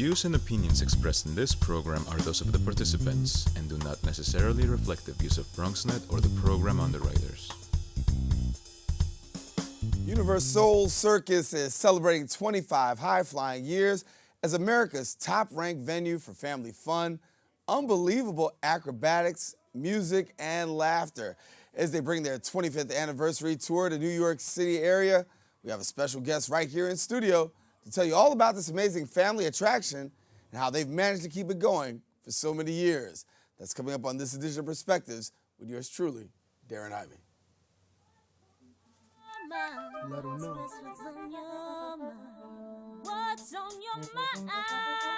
views and opinions expressed in this program are those of the participants and do not necessarily reflect the views of BronxNet or the program underwriters. UniverSoul Circus is celebrating 25 high-flying years as America's top-ranked venue for family fun, unbelievable acrobatics, music, and laughter. As they bring their 25th anniversary tour to New York City area, we have a special guest right here in studio to tell you all about this amazing family attraction and how they've managed to keep it going for so many years. That's coming up on this edition of Perspectives with yours truly, Daren Jaime. Let 'em know. What's on your mind?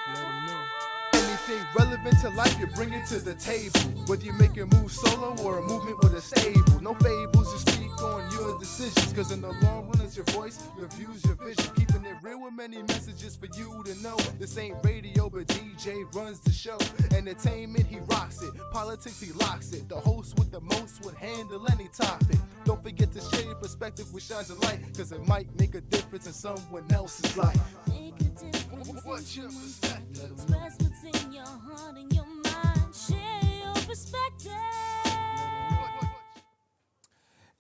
Let 'em know. Anything relevant to life, you bring it to the table. Whether you make a move solo or a movement with a stable. No fables, you speak on your decisions. Cause in the long run, it's your voice, your views, your vision. Keeping it real with many messages for you to know. This ain't radio, but DJ runs the show. Entertainment, he rocks it. Politics, he locks it. The host with the most would handle any topic. Don't forget to share your perspective with shines of light. Cause it might make a difference in someone else's life. Make a difference. What's your perspective? Express what's in your heart and your mind. Share your perspective.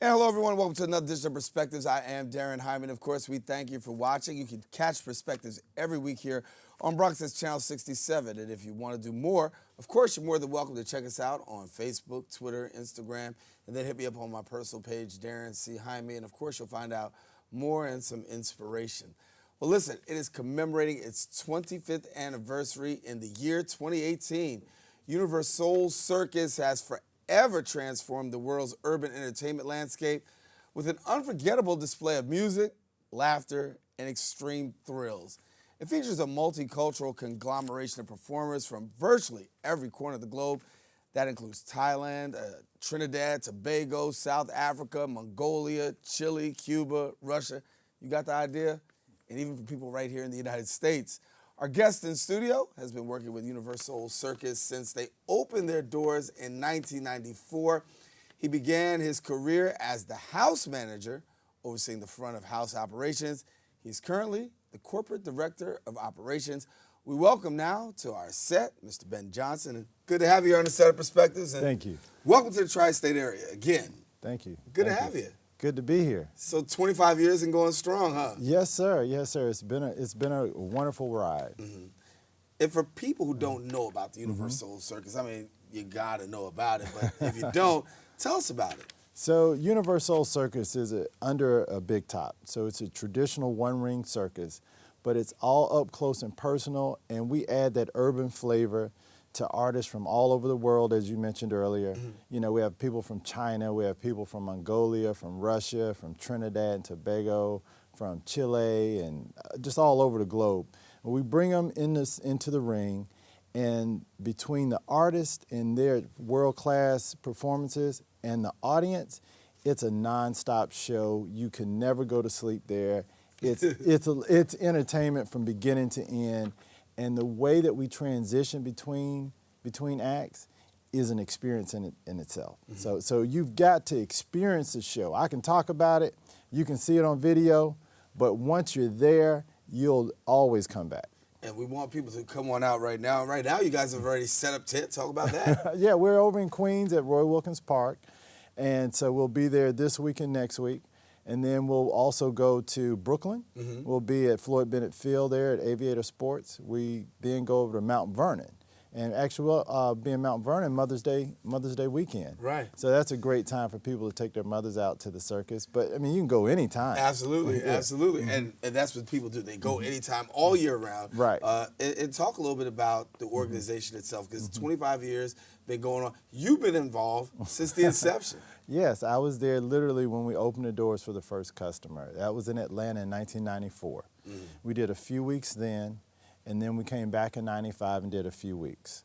And hello, everyone. Welcome to another edition of Perspectives. I am Daren Jaime. Of course, we thank you for watching. You can catch Perspectives every week here on BronxNet's Channel 67. And if you want to do more, of course, you're more than welcome to check us out on Facebook, Twitter, Instagram, and then hit me up on my personal page, Daren C. Jaime. And, of course, you'll find out more and some inspiration. Well, listen, it is commemorating its 25th anniversary in the year 2018. UniverSoul Circus has forever transformed the world's urban entertainment landscape with an unforgettable display of music, laughter, and extreme thrills. It features a multicultural conglomeration of performers from virtually every corner of the globe. That includes Thailand, Trinidad, Tobago, South Africa, Mongolia, Chile, Cuba, Russia. You got the idea? And even for people right here in the United States. Our guest in studio has been working with UniverSoul Circus since they opened their doors in 1994. He began his career as the house manager, overseeing the front of house operations. He's currently the corporate director of operations. We welcome now to our set, Mr. Ben Johnson. And good to have you here on the set of Perspectives. And thank you. Welcome to the Tri-State area again. Thank you. Good to have you. Good to be here. So 25 years and going strong, huh? Yes, sir. Yes, sir. It's been a wonderful ride. Mm-hmm. And for people who don't know about the UniverSoul Circus, I mean, you got to know about it. But if you don't, tell us about it. So UniverSoul Circus is under a big top. So it's a traditional one-ring circus, but it's all up close and personal, and we add that urban flavor to artists from all over the world, as you mentioned earlier. Mm-hmm. You know, we have people from China, we have people from Mongolia, from Russia, from Trinidad and Tobago, from Chile, and just all over the globe. And we bring them into the ring, and between the artists and their world-class performances and the audience, it's a non-stop show. You can never go to sleep there. It's entertainment from beginning to end. And the way that we transition between acts is an experience in itself. Mm-hmm. So you've got to experience the show. I can talk about it, you can see it on video, but once you're there, you'll always come back. And we want people to come on out right now. Right now, you guys have already set up tent. Talk about that. Yeah, we're over in Queens at Roy Wilkins Park, and so we'll be there this week and next week. And then we'll also go to Brooklyn. Mm-hmm. We'll be at Floyd Bennett Field there at Aviator Sports. We then go over to Mount Vernon. And actually we'll be in Mount Vernon Mother's Day weekend. Right. So that's a great time for people to take their mothers out to the circus. But, I mean, you can go anytime. Absolutely, yeah. Absolutely. Mm-hmm. And that's what people do. They go anytime, all year round. Right. And talk a little bit about the organization itself, because 25 years been going on. You've been involved since the inception. Yes, I was there literally when we opened the doors for the first customer. That was in Atlanta in 1994. Mm. We did a few weeks then, and then we came back in 95 and did a few weeks.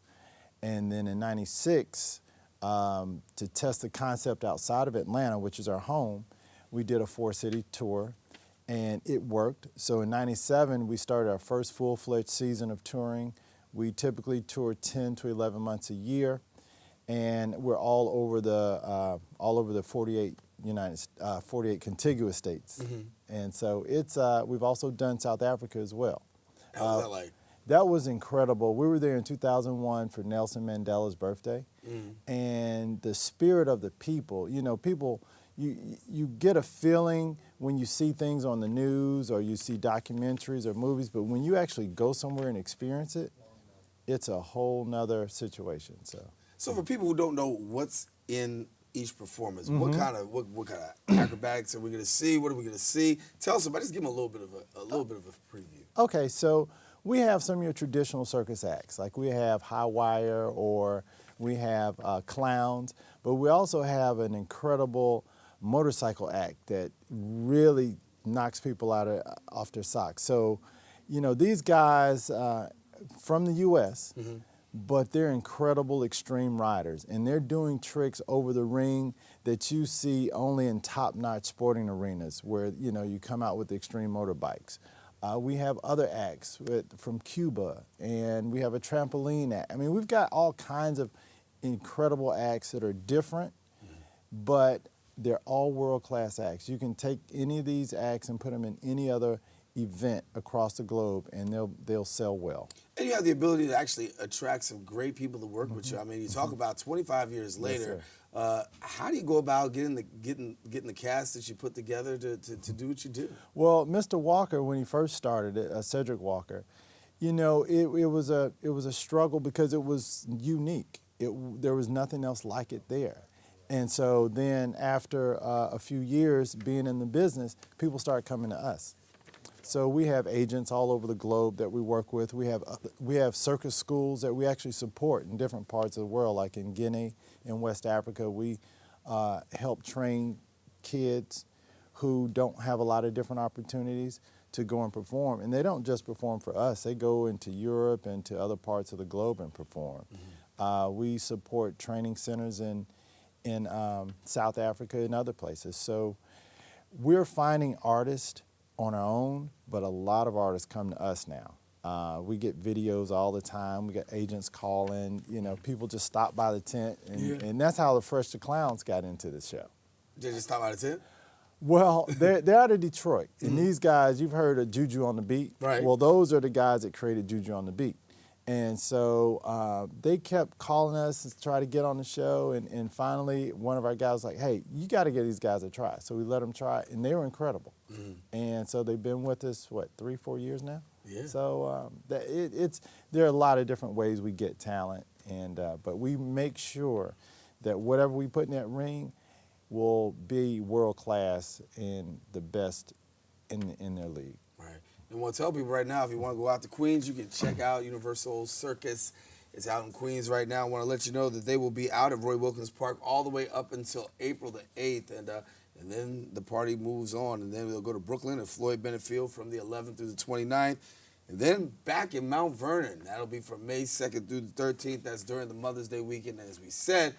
And then in 96, to test the concept outside of Atlanta, which is our home, we did a 4-city tour, and it worked. So in 97, we started our first full-fledged season of touring. We typically tour 10 to 11 months a year. And we're all over the 48 contiguous states, and so it's we've also done South Africa as well. How was that like? That was incredible. We were there in 2001 for Nelson Mandela's birthday, and the spirit of the people. You know, people. You get a feeling when you see things on the news or you see documentaries or movies, but when you actually go somewhere and experience it, it's a whole nother situation. So for people who don't know what's in each performance, what kind of acrobatics are we going to see? What are we going to see? Tell somebody. Just give them a little bit of a preview. Okay, so we have some of your traditional circus acts, like we have high wire or we have clowns, but we also have an incredible motorcycle act that really knocks people off their socks. So, you know, these guys from the U.S., but they're incredible extreme riders, and they're doing tricks over the ring that you see only in top-notch sporting arenas where, you know, you come out with the extreme motorbikes. We have other acts from Cuba, and we have a trampoline act. I mean, we've got all kinds of incredible acts that are different, but they're all world-class acts. You can take any of these acts and put them in any other event across the globe, and they'll sell well. And you have the ability to actually attract some great people to work with you. I mean, you talk about 25 years later. How do you go about getting the cast that you put together to do what you do? Well, Mr. Walker, when he first started it, Cedric Walker, you know, it was a struggle because it was unique. There was nothing else like it there. And so then after a few years being in the business, people started coming to us. So we have agents all over the globe that we work with. We have circus schools that we actually support in different parts of the world, like in Guinea, in West Africa. We help train kids who don't have a lot of different opportunities to go and perform. And they don't just perform for us. They go into Europe and to other parts of the globe and perform. We support training centers in South Africa and other places. So we're finding artists on our own, but a lot of artists come to us now. We get videos all the time. We get agents calling. You know, people just stop by the tent, and that's how the Fresh to Clowns got into the show. Did you stop by the tent? Well, they're out of Detroit, and these guys, you've heard of Juju on the Beat. Right. Well, those are the guys that created Juju on the Beat. And so they kept calling us to try to get on the show, and finally one of our guys was like, hey, you got to give these guys a try. So we let them try, and they were incredible. And so they've been with us, what, 3-4 years now? Yeah. So there are a lot of different ways we get talent, but we make sure that whatever we put in that ring will be world-class and the best in their league. Right. And I want to tell people right now, if you want to go out to Queens, you can check out UniverSoul Circus. It's out in Queens right now. I want to let you know that they will be out at Roy Wilkins Park all the way up until April the 8th. And then the party moves on. And then we'll go to Brooklyn at Floyd Bennett Field from the 11th through the 29th. And then back in Mount Vernon. That'll be from May 2nd through the 13th. That's during the Mother's Day weekend. And as we said,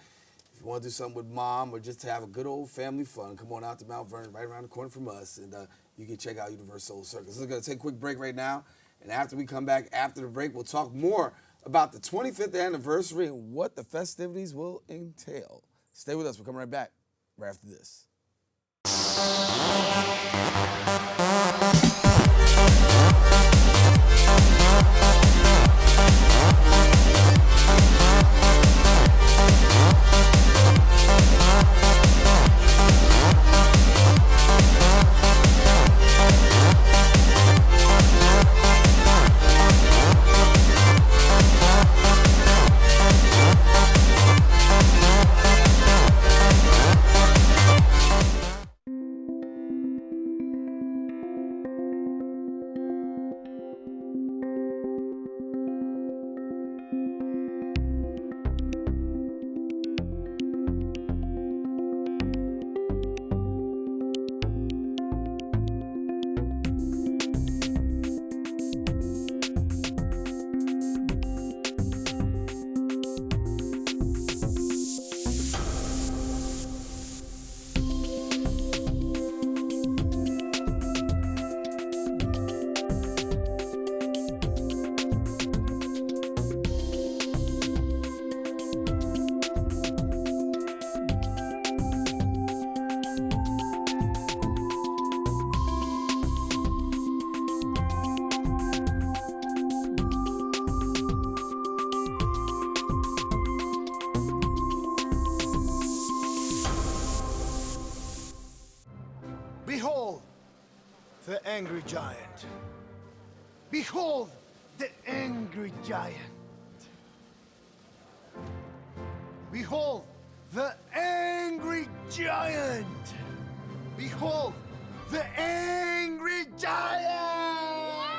if you want to do something with mom or just to have a good old family fun, come on out to Mount Vernon, right around the corner from us. And you can check out UniverSoul Circus. We're going to take a quick break right now. And after we come back after the break, we'll talk more about the 25th anniversary and what the festivities will entail. Stay with us. We're coming right back right after this. angry giant. Behold the angry giant. Behold the angry giant. Behold the angry giant.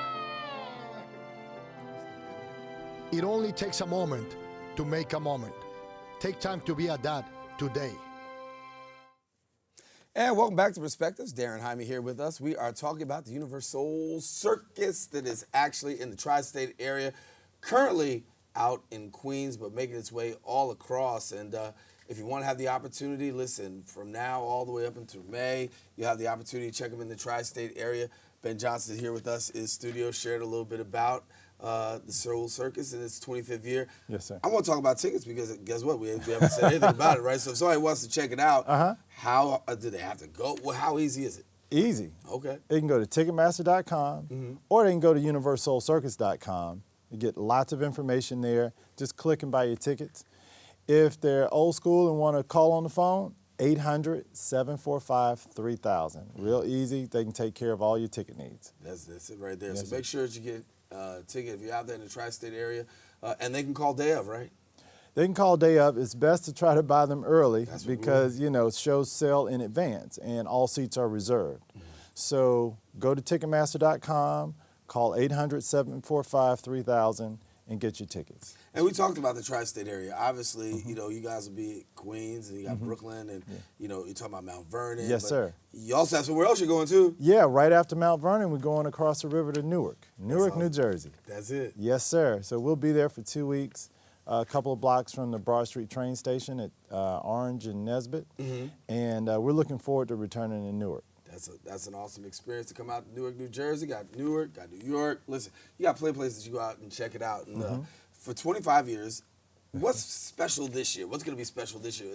It only takes a moment to make a moment. Take time to be a dad today. And welcome back to Perspectives. Daren Jaime here with us. We are talking about the UniverSoul Circus that is actually in the tri-state area, currently out in Queens, but making its way all across. And if you want to have the opportunity, listen, from now all the way up until May, you have the opportunity to check them in the tri-state area. Ben Johnson is here with us in studio, shared a little bit about the Soul Circus in its 25th year. Yes, sir. I want to talk about tickets because guess what? We haven't said anything about it, right? So if somebody wants to check it out, how do they have to go? Well, how easy is it? Easy. Okay. They can go to Ticketmaster.com or they can go to UniverSoulCircus.com. You get lots of information there. Just click and buy your tickets. If they're old school and want to call on the phone, 800-745-3000. Real easy. They can take care of all your ticket needs. That's it right there. Yes, So sir. make sure that you get a ticket if you're out there in the tri-state area. And they can call day of, right? They can call day of. It's best to try to buy them early That's what because, you know, shows sell in advance and all seats are reserved. So go to Ticketmaster.com, call 800-745-3000 and get your tickets. And we talked about the tri-state area. Obviously, you know, you guys will be at Queens and you got Brooklyn and, you know, you're talking about Mount Vernon. Yes, but sir. You also have somewhere else you're going to. Yeah, right after Mount Vernon, we're going across the river to Newark, New Jersey. That's it. Yes, sir. So we'll be there for 2 weeks, a couple of blocks from the Broad Street train station at Orange and Nesbitt. And we're looking forward to returning to Newark. That's an awesome experience to come out to Newark, New Jersey. Got Newark, got New York. Listen, you got plenty of places you go out and check it out. And for 25 years, what's special this year? What's going to be special this year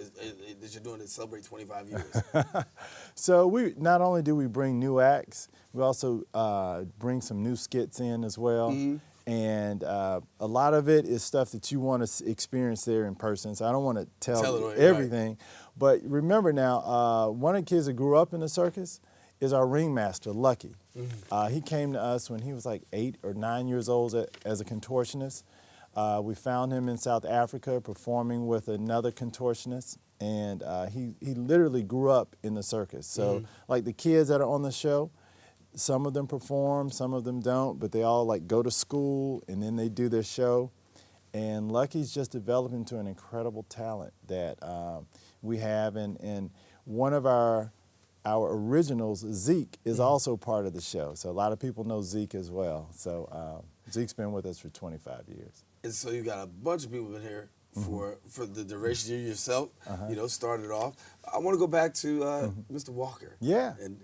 that you're doing to celebrate 25 years? So we not only do we bring new acts, we also bring some new skits in as well. And a lot of it is stuff that you want to experience there in person. So I don't want to tell everything. But remember now, one of the kids that grew up in the circus is our Ringmaster Lucky. He came to us when he was like 8 or 9 years old as a contortionist. We found him in South Africa performing with another contortionist, and he literally grew up in the circus. So like the kids that are on the show, some of them perform, some of them don't, but they all like go to school and then they do their show. And Lucky's just developed into an incredible talent that we have, and one of our originals, Zeke, is also part of the show. So a lot of people know Zeke as well. So Zeke's been with us for 25 years. And so you got a bunch of people in here for the duration you yourself, you know, started off. I want to go back to Mr. Walker. Yeah. And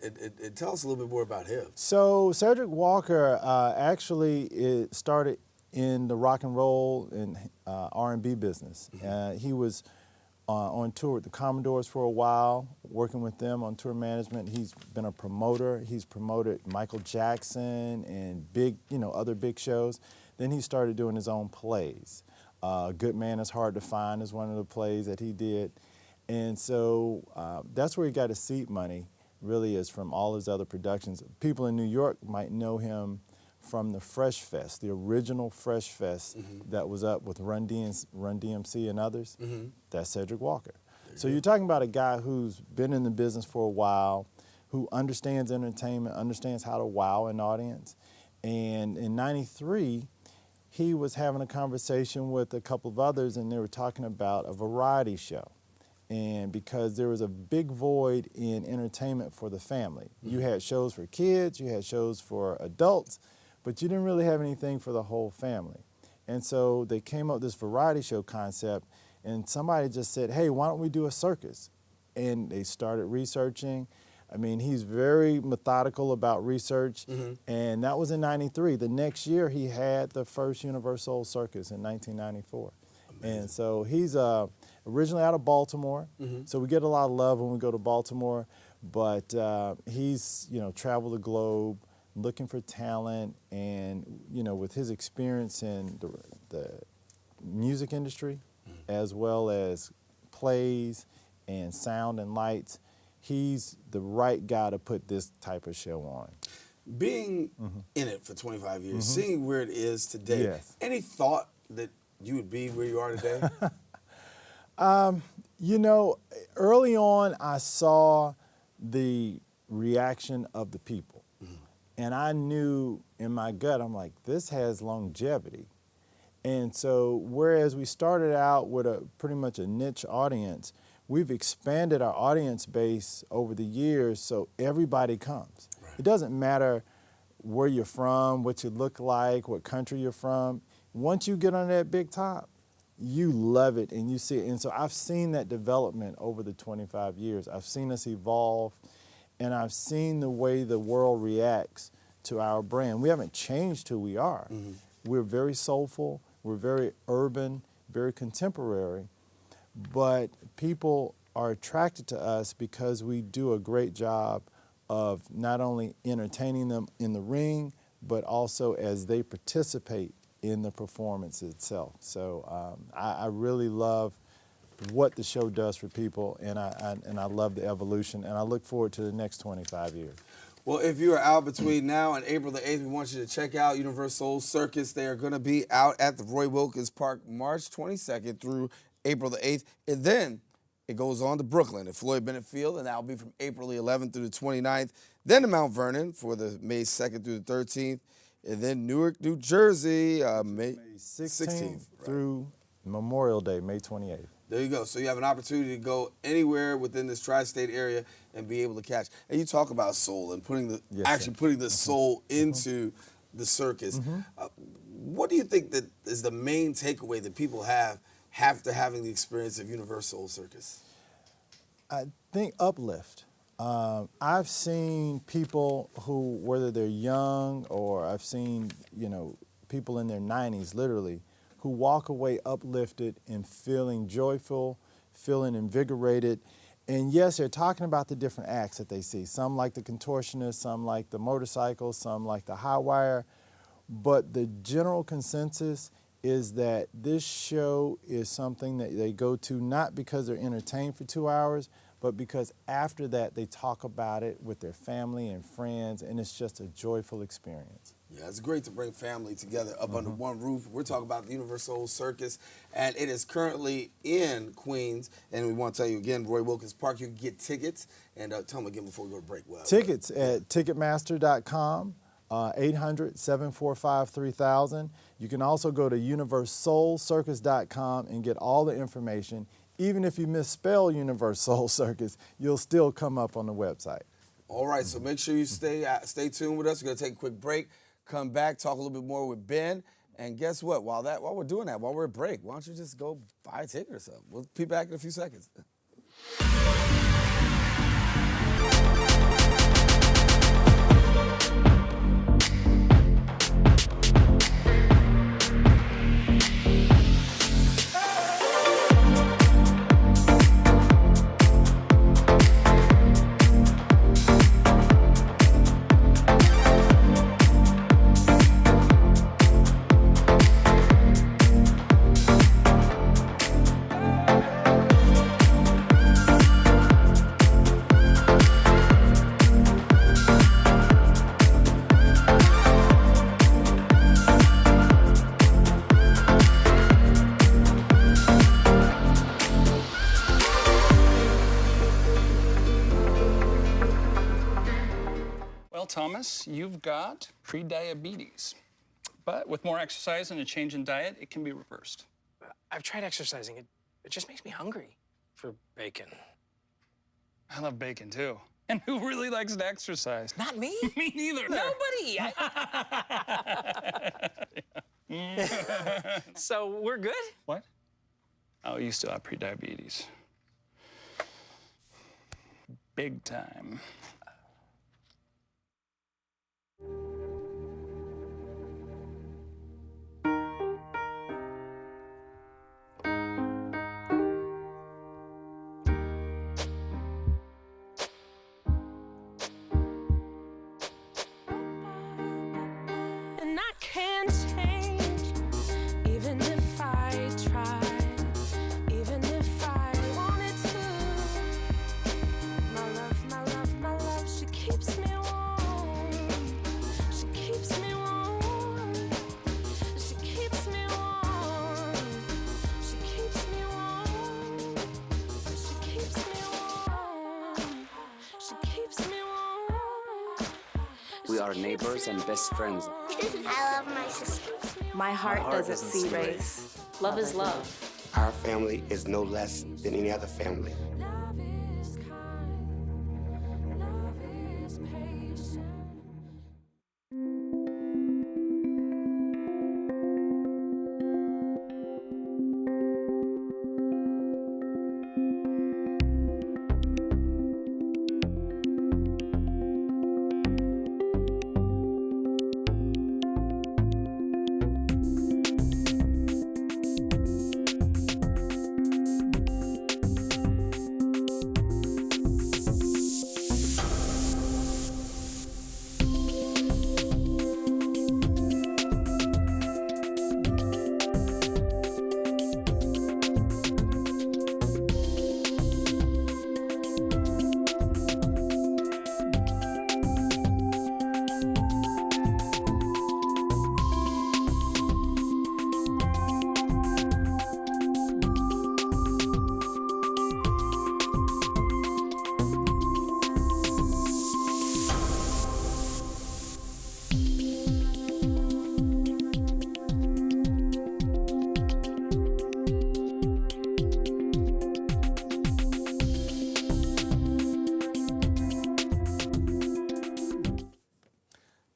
tell us a little bit more about him. So Cedric Walker actually started in the rock and roll and R&B business. He was on tour with the Commodores for a while, working with them on tour management. He's been a promoter. He's promoted Michael Jackson and other big shows. Then he started doing his own plays. Good Man is Hard to Find is one of the plays that he did. And so that's where he got his seed money, really, is from all his other productions. People in New York might know him from the Fresh Fest, the original Fresh Fest that was up with Run DMC and others. That's Cedric Walker. So you're talking about a guy who's been in the business for a while, who understands entertainment, understands how to wow an audience. And in '93, he was having a conversation with a couple of others, and they were talking about a variety show. And because there was a big void in entertainment for the family. You had shows for kids, you had shows for adults, but you didn't really have anything for the whole family. And so they came up with this variety show concept, and somebody just said, hey, why don't we do a circus? And they started researching. I mean, he's very methodical about research, and that was in '93. The next year, he had the first UniverSoul Circus in 1994. Amazing. And so he's originally out of Baltimore, so we get a lot of love when we go to Baltimore, but he's, traveled the globe looking for talent, and, with his experience in the music industry, as well as plays and sound and lights, he's the right guy to put this type of show on. Being in it for 25 years, seeing where it is today, Yes. any thought that you would be where you are today? You know, early on, I saw the reaction of the people. And I knew in my gut, I'm like, this has longevity. And so whereas we started out with pretty much a niche audience, we've expanded our audience base over the years so everybody comes. Right. It doesn't matter where you're from, what you look like, what country you're from. Once you get on that big top, you love it and you see it. And so I've seen that development over the 25 years. I've seen us evolve, and I've seen the way the world reacts to our brand. We haven't changed who we are. We're very soulful, we're very urban, very contemporary, but people are attracted to us because we do a great job of not only entertaining them in the ring, but also as they participate in the performance itself. So I really love what the show does for people, and I love the evolution, and I look forward to the next 25 years. Well, if you are out between now and April the 8th, we want you to check out UniverSoul Circus. They are going to be out at the Roy Wilkins Park March 22nd through April the 8th. And then it goes on to Brooklyn at Floyd Bennett Field, and that will be from April the 11th through the 29th. Then to Mount Vernon for the May 2nd through the 13th. And then Newark, New Jersey, May 16th through Memorial Day, May 28th. There you go. So you have an opportunity to go anywhere within this tri-state area and be able to catch. And you talk about soul and putting the soul into the circus. What do you think that is the main takeaway that people have after having the experience of UniverSoul Circus? I think uplift. I've seen people who, whether they're young or I've seen, people in their 90s, literally, who walk away uplifted and feeling joyful, feeling invigorated. And yes, they're talking about the different acts that they see. Some like the contortionist, some like the motorcycle, some like the high wire. But the general consensus is that this show is something that they go to not because they're entertained for 2 hours, but because after that they talk about it with their family and friends, and it's just a joyful experience. Yeah, it's great to bring family together up under one roof. We're talking about the UniverSoul Circus, and it is currently in Queens. And we want to tell you again, Roy Wilkins Park, you can get tickets. And tell them again before we go to break. Tickets at Ticketmaster.com, 800-745-3000. You can also go to UniverSoulCircus.com and get all the information. Even if you misspell UniverSoul Circus, you'll still come up on the website. All right, so make sure you stay tuned with us. We're going to take a quick break, come back, talk a little bit more with Ben. And guess what? While we're doing that, while we're at break, why don't you just go buy a ticket or something? We'll be back in a few seconds. Thomas, you've got pre-diabetes. But with more exercise and a change in diet, it can be reversed. I've tried exercising. It just makes me hungry for bacon. I love bacon, too. And who really likes to exercise? Not me. Me neither. Nobody. So we're good? What? Oh, you still have pre-diabetes. Big time. And I can't change, even if I tried, even if I wanted to. My love, my love, my love. We are neighbors and best friends. I love my sister. My heart doesn't see race. Love is love. Our family is no less than any other family.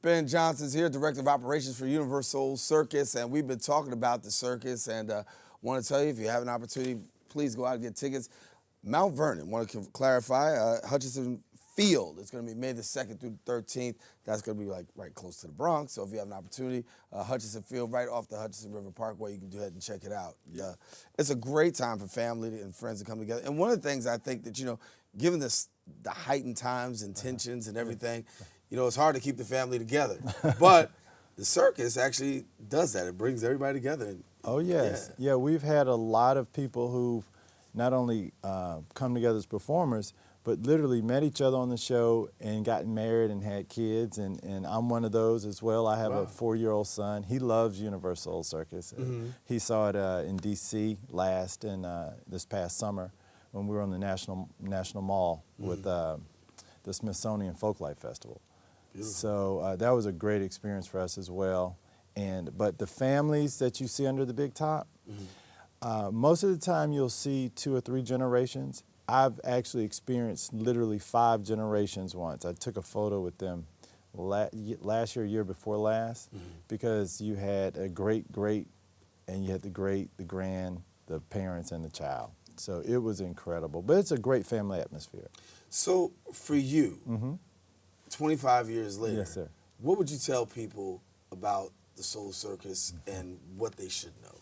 Ben Johnson's here, Director of Operations for UniverSoul Circus, and we've been talking about the circus, and want to tell you, if you have an opportunity, please go out and get tickets. Mount Vernon, want to clarify, Hutchinson Field, it's going to be May the 2nd through the 13th. That's going to be like right close to the Bronx, so if you have an opportunity, Hutchinson Field, right off the Hutchinson River Parkway, you can go ahead and check it out. It's a great time for family and friends to come together, and one of the things I think that, you know, given the heightened times and tensions and everything, you know, it's hard to keep the family together. But the circus actually does that. It brings everybody together. Oh, yes. Yeah, we've had a lot of people who've not only come together as performers, but literally met each other on the show and gotten married and had kids. And I'm one of those as well. I have a 4-year-old son. He loves UniverSoul Circus. He saw it in D.C. last in this past summer when we were on the National Mall with the Smithsonian Folklife Festival. Beautiful. So that was a great experience for us as well. But the families that you see under the big top, most of the time you'll see 2 or 3 generations. I've actually experienced literally 5 generations once. I took a photo with them last year before last, because you had a great, and you had the great, the grand, the parents, and the child. So it was incredible. But it's a great family atmosphere. So for you, 25 years later, yes, sir, what would you tell people about the Soul Circus and what they should know?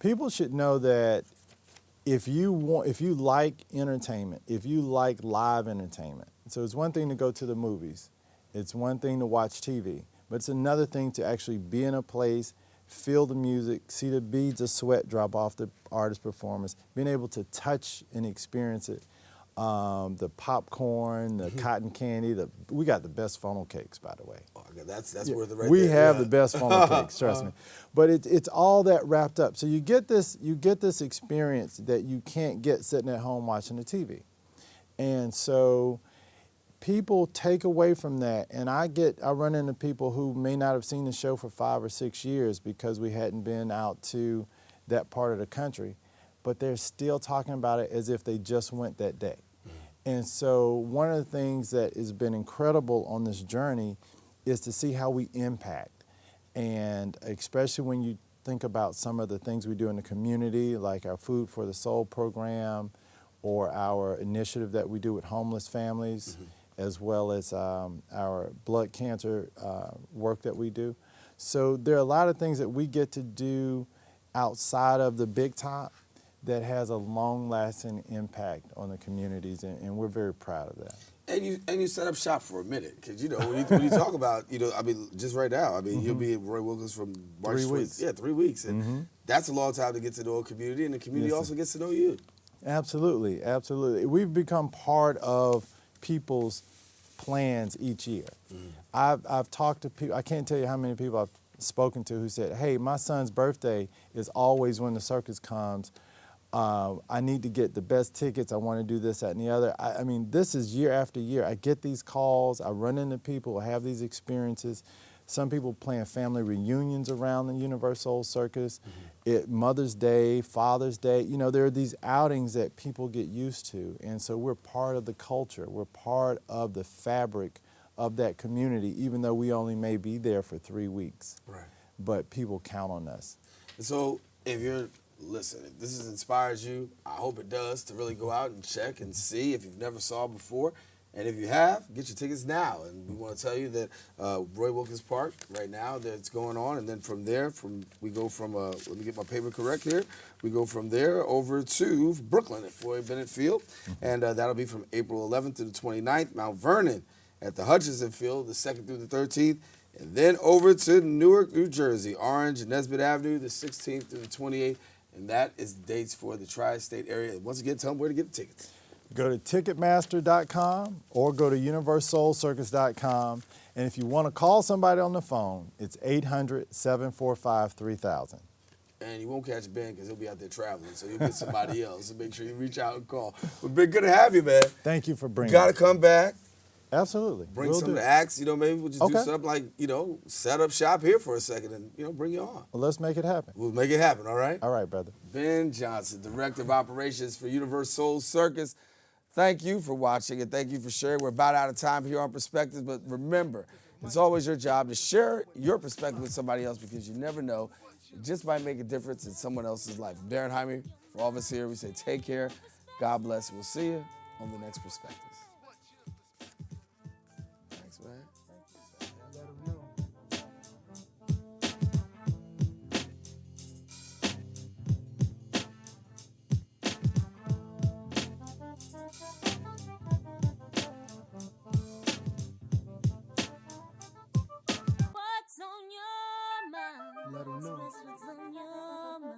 People should know that if you like entertainment, if you like live entertainment, so it's one thing to go to the movies, it's one thing to watch TV, but it's another thing to actually be in a place, feel the music, see the beads of sweat drop off the artist's performance, being able to touch and experience it. The popcorn, the cotton candy, we got the best funnel cakes, by the way. Oh, that's worth it right there. We have the best funnel cakes, trust me. But it's all that wrapped up. So you get this experience that you can't get sitting at home watching the TV. And so people take away from that, and I run into people who may not have seen the show for 5 or 6 years because we hadn't been out to that part of the country, but they're still talking about it as if they just went that day. And so one of the things that has been incredible on this journey is to see how we impact. And especially when you think about some of the things we do in the community, like our Food for the Soul program, or our initiative that we do with homeless families, as well as our blood cancer work that we do. So there are a lot of things that we get to do outside of the big top that has a long-lasting impact on the communities, and we're very proud of that. And you set up shop for a minute, because you know when you talk about, you know, I mean, just right now, I mean, you'll be at Roy Wilkins from March 3 weeks. Yeah, 3 weeks, and that's a long time to get to know a community, and the community also gets to know you. Absolutely, absolutely. We've become part of people's plans each year. I've talked to people. I can't tell you how many people I've spoken to who said, "Hey, my son's birthday is always when the circus comes. I need to get the best tickets. I want to do this, that, and the other. I mean, this is year after year. I get these calls. I run into people. I have these experiences. Some people plan family reunions around the UniverSoul Circus. Mother's Day, Father's Day. You know, there are these outings that people get used to. And so we're part of the culture. We're part of the fabric of that community, even though we only may be there for 3 weeks. Right. But people count on us. So if you're, listen, if this has inspired you, I hope it does, to really go out and check and see if you've never saw before. And if you have, get your tickets now. And we want to tell you that Roy Wilkins Park right now, that's going on. And then from there, we go from, let me get my paper correct here. We go from there over to Brooklyn at Floyd Bennett Field. And that'll be from April 11th to the 29th. Mount Vernon at the Hutchinson Field, the 2nd through the 13th. And then over to Newark, New Jersey, Orange and Nesbitt Avenue, the 16th through the 28th. And that is dates for the tri-state area. Once again, tell them where to get the tickets. Go to Ticketmaster.com or go to UniverSoulCircus.com. And if you want to call somebody on the phone, it's 800-745-3000. And you won't catch Ben because he'll be out there traveling, so you'll get somebody else. So make sure you reach out and call. But Ben, good to have you, man. Thank you for bringing You got to come back. Absolutely. Bring some of the acts. You know, maybe we'll just do something like, you know, set up shop here for a second and, you know, bring you on. Well, let's make it happen. We'll make it happen, all right? All right, brother. Ben Johnson, Director of Operations for UniverSoul Circus. Thank you for watching and thank you for sharing. We're about out of time here on Perspectives, but remember, it's always your job to share your perspective with somebody else because you never know. It just might make a difference in someone else's life. Daren Jaime, for all of us here, we say take care, God bless, and we'll see you on the next Perspectives. Thanks, man. What's on your mind? Let 'em know. What's on your mind?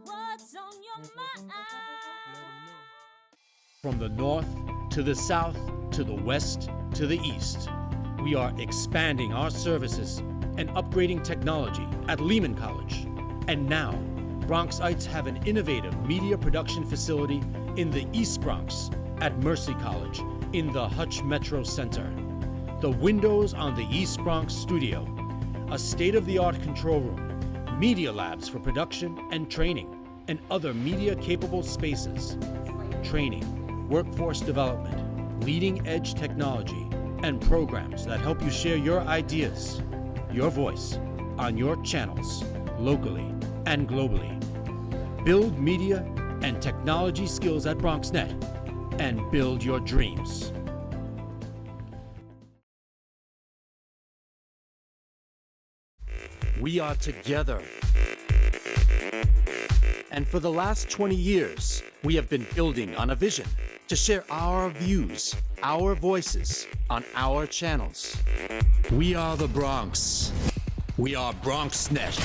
What's on your mind? From the north to the south to the west to the east, we are expanding our services and upgrading technology at Lehman College. And now, Bronxites have an innovative media production facility in the East Bronx at Mercy College in the Hutch Metro Center. The windows on the East Bronx studio, a state-of-the-art control room, media labs for production and training, and other media-capable spaces. Training, workforce development, leading-edge technology, and programs that help you share your ideas, your voice, on your channels, locally and globally. Build media and technology skills at BronxNet and build your dreams. We are together. And for the last 20 years, we have been building on a vision to share our views, our voices on our channels. We are the Bronx. We are BronxNet.